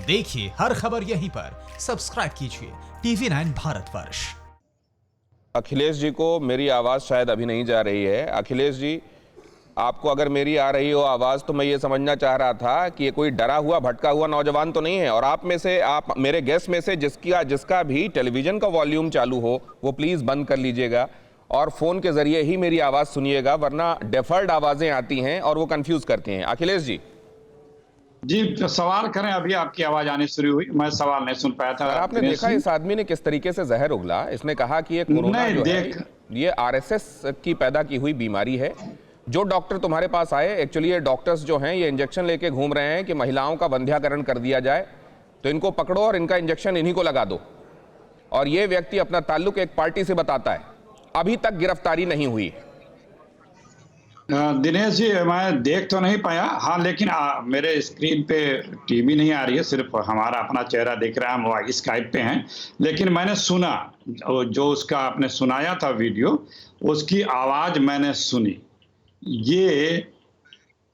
देखिए हर खबर यहीं पर, सब्सक्राइब कीजिए TV9 भारतवर्ष। अखिलेश जी को मेरी आवाज़ शायद अभी नहीं जा रही है। अखिलेश जी, आपको अगर मेरी आ रही हो आवाज़ तो मैं ये समझना चाह रहा था कि ये कोई डरा हुआ भटका हुआ नौजवान तो नहीं है। और आप में से, आप मेरे गेस्ट में से जिसका भी टेलीविज़न का वॉल्यूम चालू हो वो प्लीज़ बंद कर लीजिएगा और फ़ोन के ज़रिए ही मेरी आवाज़ सुनिएगा, वरना डेफर्ड आवाज़ें आती हैं और वो कंफ्यूज करती हैं। अखिलेश जी तो सवाल करें। अभी आपकी आवाज आनी शुरू हुई, मैं सवाल नहीं सुन पाया था। आपने देखा इस आदमी ने किस तरीके से जहर उगला। इसने कहा कि ये कोरोना जो है ये आरएसएस की पैदा की हुई बीमारी है। जो डॉक्टर तुम्हारे पास आए, एक्चुअली ये डॉक्टर्स जो हैं ये इंजेक्शन लेके घूम रहे हैं कि महिलाओं का वंध्याकरण कर दिया जाए, तो इनको पकड़ो और इनका इंजेक्शन इन्हीं को लगा दो। और ये व्यक्ति अपना ताल्लुक एक पार्टी से बताता है। अभी तक गिरफ्तारी नहीं हुई। दिनेश जी, मैं देख तो नहीं पाया, हाँ, लेकिन मेरे स्क्रीन पे टीवी नहीं आ रही है, सिर्फ हमारा अपना चेहरा दिख रहा है, हम वो स्काइप पे हैं। लेकिन मैंने सुना जो उसका आपने सुनाया था वीडियो, उसकी आवाज मैंने सुनी। ये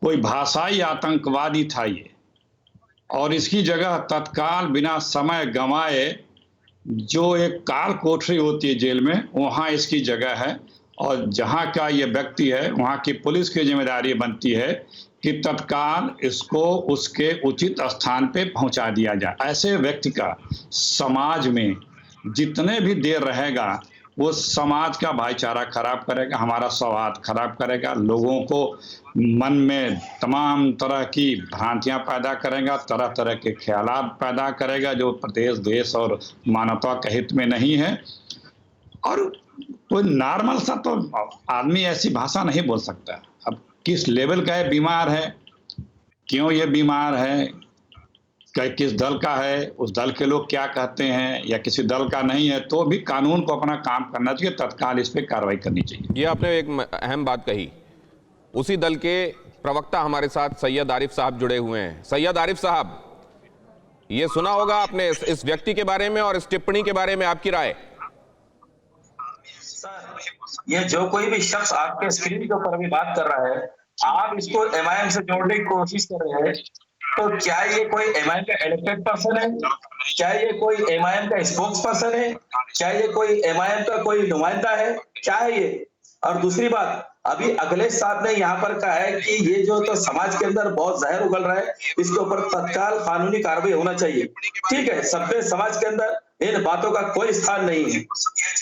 कोई भाषाई आतंकवादी था ये, और इसकी जगह तत्काल बिना समय गंवाए जो एक काल कोठरी होती है जेल में, वहाँ इसकी जगह है। और जहाँ का ये व्यक्ति है वहाँ की पुलिस की जिम्मेदारी बनती है कि तत्काल इसको उसके उचित स्थान पे पहुँचा दिया जाए। ऐसे व्यक्ति का समाज में जितने भी देर रहेगा वो समाज का भाईचारा खराब करेगा, हमारा सौहार्द खराब करेगा, लोगों को मन में तमाम तरह की भ्रांतियां पैदा करेगा, तरह तरह के ख्यालात पैदा करेगा जो प्रदेश, देश और मानवता के हित में नहीं है। और कोई नॉर्मल सा तो आदमी ऐसी भाषा नहीं बोल सकता। अब किस लेवल का है, बीमार है, क्यों ये बीमार है, किस दल का है, उस दल के लोग क्या कहते हैं, या किसी दल का नहीं है, तो भी कानून को अपना काम करना चाहिए, तत्काल इस पे कार्रवाई करनी चाहिए। ये आपने एक अहम बात कही। उसी दल के प्रवक्ता हमारे साथ सैयद आरिफ साहब जुड़े हुए हैं। सैयद आरिफ साहब, ये सुना होगा आपने इस व्यक्ति के बारे में और इस टिप्पणी के बारे में, आपकी राय? ये जो कोई भी शख्स आपके स्क्रीन के ऊपर अभी बात कर रहा है, आप इसको एमआईएम से जोड़ने की कोशिश कर रहे हैं, तो क्या ये कोई एमआईएम का इलेक्टेड पर्सन है? क्या ये कोई एमआईएम का स्पोक्स पर्सन है? क्या ये कोई एमआईएम का कोई नुमाइंदा है? क्या है ये? और दूसरी बात, अभी अखिलेश साहब ने यहाँ पर कहा है कि ये जो तो समाज के अंदर बहुत जहर उगल रहा है, इसके ऊपर तत्काल कानूनी कार्रवाई होना चाहिए। ठीक है, सभ्य समाज के अंदर इन बातों का कोई स्थान नहीं है,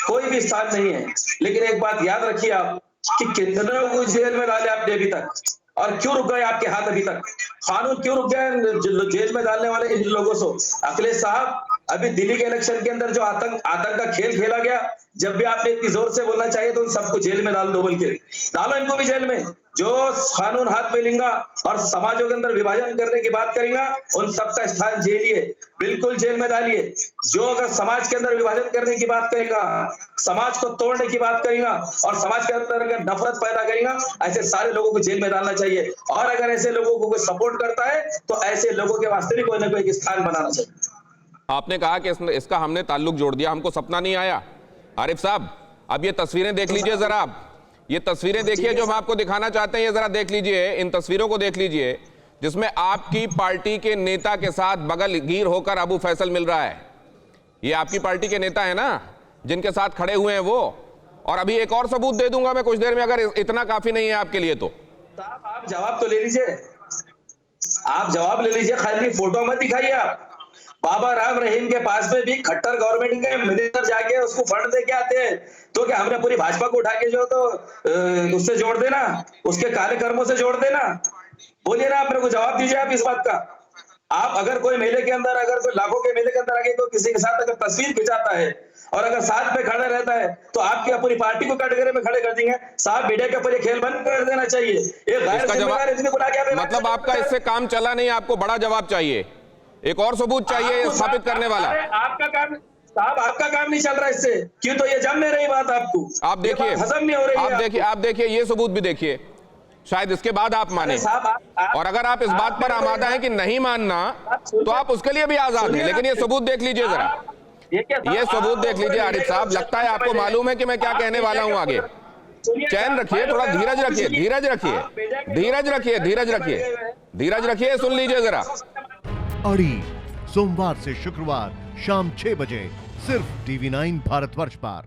कोई भी स्थान नहीं है। लेकिन एक बात याद रखिए आप कि कितने लोग जेल में डाले आपने अभी तक, और क्यों रुक गए आपके हाथ अभी तक? कानून क्यों रुक गए जेल में डालने वाले इन लोगों से? अखिलेश साहब, अभी दिल्ली के इलेक्शन के अंदर जो आतंक का खेल खेला गया, जब भी आपने इतनी जोर से बोलना चाहिए तो उन सबको जेल में डाल दो, बोल के डालो इनको भी जेल में। जो कानून हाथ में लेगा और समाजों के अंदर विभाजन करने की बात करेगा, उन सबका स्थान जेल ही है, बिल्कुल जेल में डालिए। जो अगर समाज के अंदर विभाजन करने की बात करेगा, समाज को तोड़ने की बात करेगा और समाज के अंदर अगर नफरत पैदा करेगा, ऐसे सारे लोगों को जेल में डालना चाहिए। और अगर ऐसे लोगों को कोई सपोर्ट करता है तो ऐसे लोगों के वास्ते भी कोई ना कोई स्थान बनाना चाहिए। आपने कहा कि इसका हमने ताल्लुक जोड़ दिया, हमको सपना नहीं आया। आरिफ साहब, अब ये तस्वीरें देख लीजिए जरा। आप ये तस्वीरें देखिए जो हम आपको दिखाना चाहते हैं, ये जरा देख लीजिए, इन तस्वीरों को देख लीजिए, जिसमें आपकी पार्टी के नेता के साथ बगलगीर होकर अबू फैसल मिल रहा है। ये आपकी पार्टी के नेता है ना, जिनके साथ खड़े हुए हैं वो। और अभी एक और सबूत दे दूंगा मैं कुछ देर में, अगर इतना काफी नहीं है आपके लिए तो। आप जवाब तो ले लीजिए, आप जवाब ले लीजिए, खाली फोटो मत दिखाइए। आप बाबा राम रहीम के पास में भी खट्टर गवर्नमेंट के मिनिस्टर जाके उसको फंड दे के आते हैं, तो क्या हमने पूरी भाजपा को उठा के जो तो उससे जोड़ देना, उसके काले कर्मों से जोड़ देना? बोलिए ना, आप मेरे को जवाब दीजिए आप इस बात का। आप अगर कोई मेले के अंदर, अगर कोई लाखों के मेले के अंदर आगे कोई किसी के साथ अगर तस्वीर खिंचाता है और अगर साथ में खड़ा रहता है, तो आपकी पूरी पार्टी को कैटेगरी में खड़े कर देंगे। साहब, मीडिया के ऊपर ये खेल बंद कर देना चाहिए। मतलब आपका इससे काम चला नहीं, आपको बड़ा जवाब चाहिए, एक और सबूत चाहिए स्थापित करने वाला। आपका काम साहब, आपका काम नहीं चल रहा इससे, क्यों? तो ये जम नहीं रही बात आपको, आप देखिए, हजम नहीं हो रही। आप देखिए ये सबूत भी देखिए, शायद इसके बाद आप माने। और अगर आप इस बात पर आमादा हैं कि नहीं मानना, तो आप उसके लिए भी आजाद हैं, लेकिन ये सबूत देख लीजिए जरा, ये सबूत देख लीजिए। आरिफ साहब, लगता है आपको मालूम है कि मैं क्या कहने वाला हूं आगे। चैन रखिए, थोड़ा धीरज रखिए, धीरज रखिए, धीरज रखिए, धीरज रखिए, धीरज रखिए, सुन लीजिए जरा। अड़ी सोमवार से शुक्रवार शाम 6 बजे सिर्फ TV9 भारतवर्ष पर।